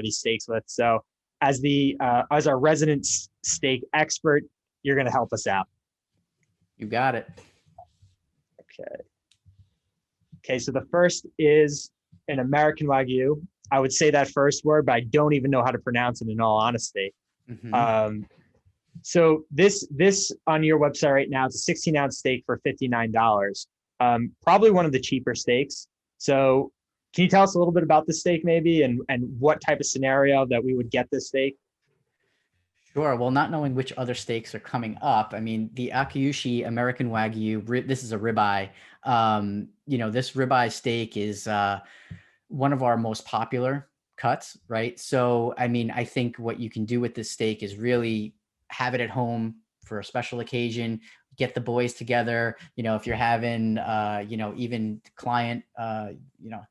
these steaks with. So as our resident steak expert, you're going to help us out. You got it. Okay. Okay. So the first is an American Wagyu. I would say that first word, but I don't even know how to pronounce it in all honesty. So this on your website right now, it's a 16-ounce steak for $59. Probably one of the cheaper steaks. So can you tell us a little bit about the steak maybe and what type of scenario that we would get this steak? Sure. Well, not knowing which other steaks are coming up, I mean, the Akiyushi American Wagyu, this is a ribeye. This ribeye steak is one of our most popular cuts, right? So, I mean, I think what you can do with this steak is really have it at home for a special occasion, get the boys together. If you're having, even client,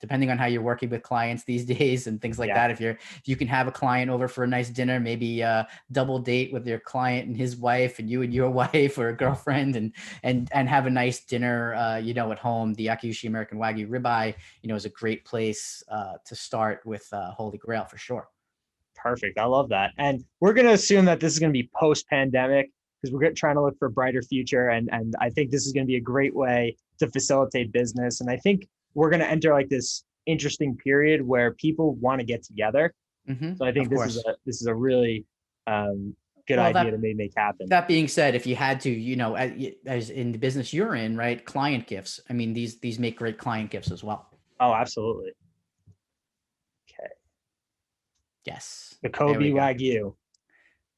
depending on how you're working with clients these days and things like that. If you can have a client over for a nice dinner, maybe double date with your client and his wife and you and your wife or a girlfriend and have a nice dinner, at home. The Akiyushi American Wagyu ribeye, is a great place to start with Holy Grail for sure. Perfect. I love that. And we're going to assume that this is going to be post-pandemic because we're trying to look for a brighter future. And I think this is going to be a great way to facilitate business. And I think we're going to enter like this interesting period where people want to get together. So I think this is a really good idea to make happen. That being said, if you had to, as in the business you're in, right, client gifts. I mean, these make great client gifts as well. Oh, absolutely. Okay. Yes. The Kobe Wagyu.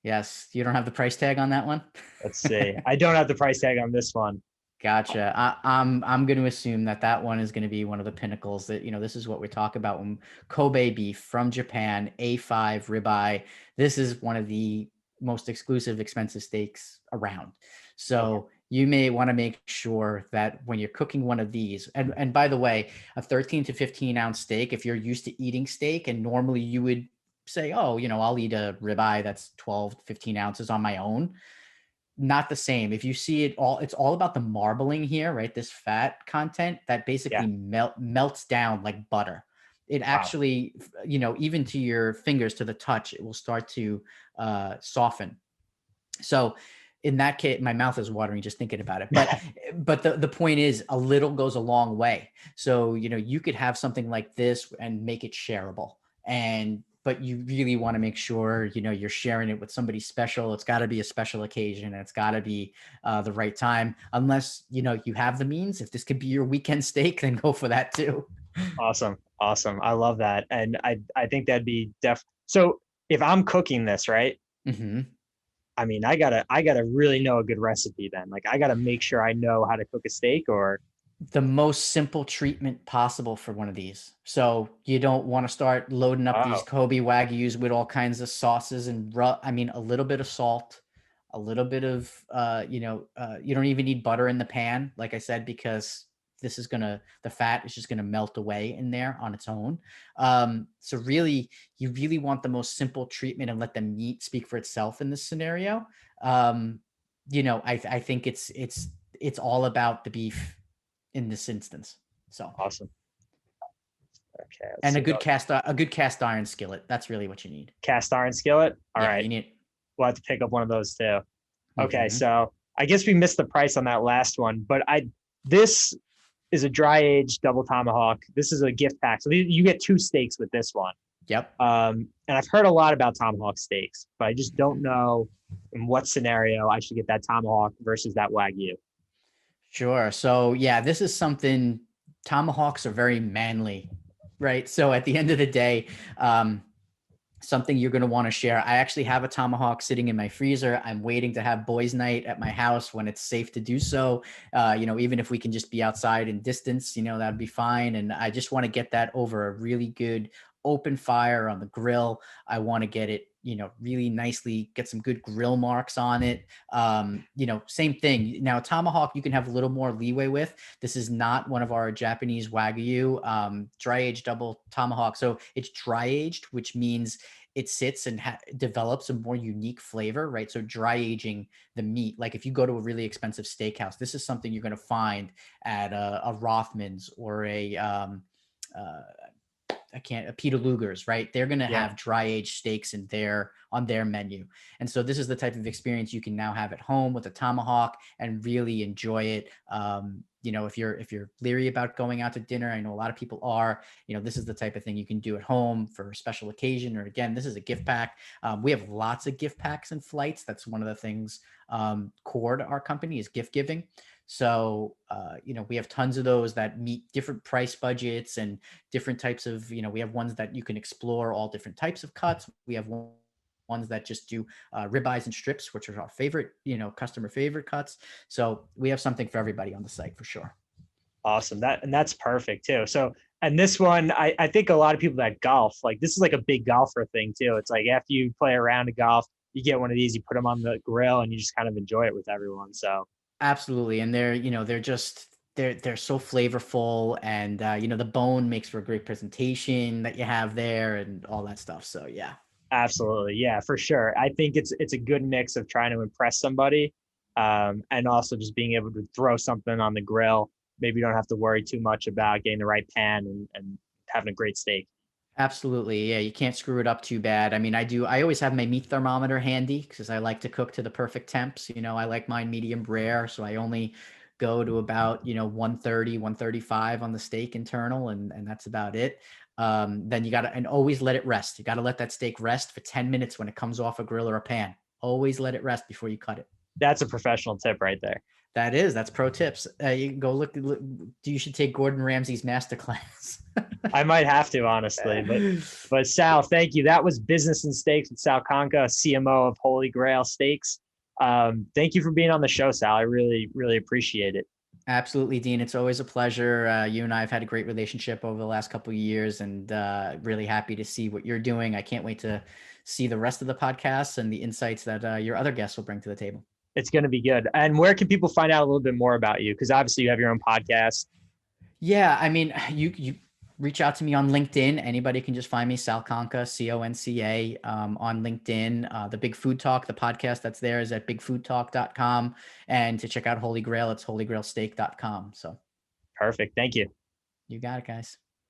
Yes. You don't have the price tag on that one? Let's see. I don't have the price tag on this one. Gotcha. I'm going to assume that one is going to be one of the pinnacles that, this is what we talk about when Kobe beef from Japan, A5 ribeye. This is one of the most exclusive, expensive steaks around. So you may want to make sure that when you're cooking one of these, and by the way, a 13 to 15 ounce steak, if you're used to eating steak and normally you would say, oh, I'll eat a ribeye that's 12, 15 ounces on my own. Not the same. If you see it's all about the marbling here, right? This fat content that basically melts down like butter. It actually, even to your fingers, to the touch, it will start to soften. So in that case, my mouth is watering just thinking about it. But the point is, a little goes a long way. So, you could have something like this and make it shareable. But you really want to make sure, you're sharing it with somebody special. It's got to be a special occasion. And it's got to be the right time. Unless, you have the means. If this could be your weekend steak, then go for that too. Awesome. I love that. And I think that'd be So if I'm cooking this, right? Mm-hmm. I mean, I gotta really know a good recipe then. Like I gotta make sure I know how to cook a steak or the most simple treatment possible for one of these. So you don't want to start loading up these Kobe Wagyus with all kinds of sauces and a little bit of salt, a little bit of, you don't even need butter in the pan, like I said, because the fat is just going to melt away in there on its own. So really, you really want the most simple treatment and let the meat speak for itself in this scenario. I think it's all about the beef in this instance. So awesome. Okay. And a good cast iron skillet. That's really what you need. Cast iron skillet. All right. We'll have to pick up one of those too. Okay. Mm-hmm. So I guess we missed the price on that last one, but this is a dry aged double tomahawk. This is a gift pack. So you get 2 steaks with this one. Yep. And I've heard a lot about tomahawk steaks, but I just don't know in what scenario I should get that tomahawk versus that Wagyu. Sure. So yeah, this is something, tomahawks are very manly, right? So at the end of the day, something you're going to want to share. I actually have a tomahawk sitting in my freezer. I'm waiting to have boys' night at my house when it's safe to do so. Even if we can just be outside in distance, that'd be fine. And I just want to get that over a really good open fire on the grill. I want to get it, really nicely, get some good grill marks on it. Same thing. Now, tomahawk, you can have a little more leeway with. This is not one of our Japanese Wagyu, dry aged double tomahawk. So it's dry aged, which means it sits and develops a more unique flavor, right? So dry aging the meat, like if you go to a really expensive steakhouse, this is something you're going to find at a Rothman's or I can't, Peter Luger's, right? They're going to Yeah. have dry aged steaks on their menu. And so this is the type of experience you can now have at home with a tomahawk and really enjoy it. If you're leery about going out to dinner, I know a lot of people are, this is the type of thing you can do at home for a special occasion, or again, this is a gift pack. We have lots of gift packs and flights. That's one of the things core to our company is gift giving. So, we have tons of those that meet different price budgets and different types of, we have ones that you can explore all different types of cuts. We have ones that just do ribeyes and strips, which are our favorite, customer favorite cuts. So we have something for everybody on the site for sure. Awesome. That's perfect too. So, and this one, I think a lot of people that golf, like this is like a big golfer thing too. It's like after you play a round of golf, you get one of these, you put them on the grill and you just kind of enjoy it with everyone. So Absolutely. And they're so flavorful, and the bone makes for a great presentation that you have there and all that stuff. So yeah. absolutely. Yeah, for sure. I think it's a good mix of trying to impress somebody, and also just being able to throw something on the grill. Maybe you don't have to worry too much about getting the right pan and having a great steak. Absolutely. Yeah, you can't screw it up too bad. I mean, I always have my meat thermometer handy because I like to cook to the perfect temps. I like mine medium rare, so I only go to about, 130, 135 on the steak internal, and that's about it. Then you got to, and always let it rest. You got to let that steak rest for 10 minutes when it comes off a grill or a pan. Always let it rest before you cut it. That's a professional tip right there. That's pro tips. You can go look, you should take Gordon Ramsay's masterclass. I might have to, honestly, but Sal, thank you. That was Business and Steaks with Sal Conca, CMO of Holy Grail Steaks. Thank you for being on the show, Sal. I really, really appreciate it. Absolutely, Dean. It's always a pleasure. You and I have had a great relationship over the last couple of years, and really happy to see what you're doing. I can't wait to see the rest of the podcasts and the insights that your other guests will bring to the table. It's going to be good. And where can people find out a little bit more about you? Because obviously you have your own podcast. Yeah, I mean, you reach out to me on LinkedIn. Anybody can just find me, Sal Conca, Conca, on LinkedIn. The Big Food Talk, the podcast that's there is at bigfoodtalk.com. And to check out Holy Grail, it's holygrailsteak.com. So Perfect. Thank you. you got it, guys.